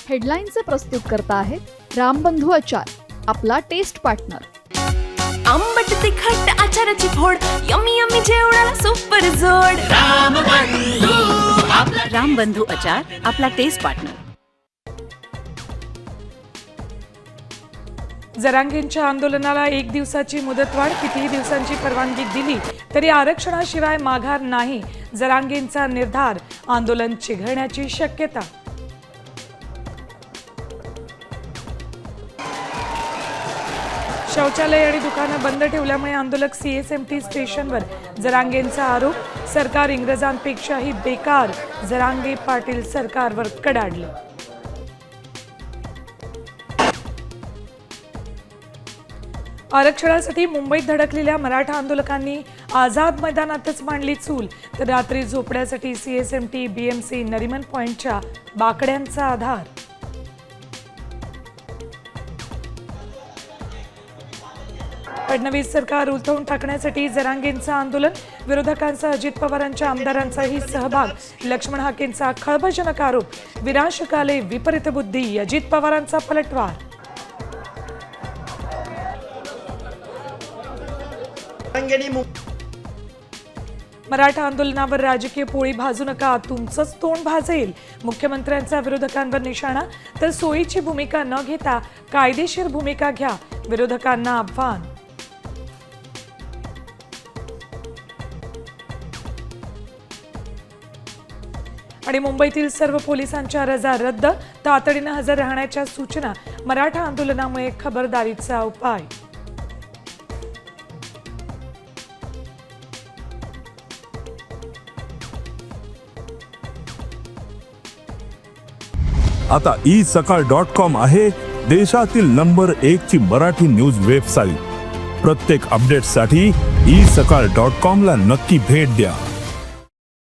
हेडलाईनचे प्रस्तुत करता आहेत रामबंधू आचार, आपला टेस्ट पार्टनर. आंबट तिखट आचाराची फोड, यम्मी यम्मी जेवणाला सुपर जोड. रामबंधू आचार, आपला टेस्ट पार्टनर. जरांगेंच्या आंदोलनाला 1 दिवसाची मुदतवाढ. कितीही दिवसांची परवानगी दिली तरी आरक्षणाशिवाय माघार नाही. जरांगेंचा निर्धार. आंदोलन चिघळण्याची शक्यता. शौचालय आणि दुकानं बंद ठेवल्यामुळे आंदोलक CSMT स्टेशनवर. जरांगेंचा आरोप, सरकार इंग्रजांपेक्षाही बेकार. जरांगे पाटील सरकारवर कडाडले. आरक्षणासाठी मुंबईत धडकलेल्या मराठा आंदोलकांनी आझाद मैदानातच मांडली चूल. तर रात्री झोपड्यासाठी CSMT, BMC, नरिमन पॉइंटच्या बाकड्यांचा आधार. फडणवीस सरकार उलथवून टाकण्यासाठी जरांगेंचं आंदोलन. विरोधकांचा अजित पवारांच्या आमदारांचाही सहभाग. लक्ष्मण हाकेंचा खळबळजनक आरोप. विनाशकाले विपरीत बुद्धी. अजित पवारांचा पलटवार. मराठा आंदोलनावर राजकीय पोळी भाजू नका, तुमचंच तोंड भाजेल. मुख्यमंत्र्यांचा विरोधकांवर निशाणा. तर सोयीची भूमिका न घेता कायदेशीर भूमिका घ्या. विरोधकांना आव्हान. आणि मुंबईतील सर्व पोलिसांच्या रजा रद्द. तातडीनं हजर राहण्याच्या सूचना. मराठा आंदोलनामुळे खबरदारीचा उपाय. आता isakal.com आहे देशातील नंबर 1 ची मराठी न्यूज वेबसाईट. प्रत्येक अपडेटसाठी isakal.com ला नक्की भेट द्या.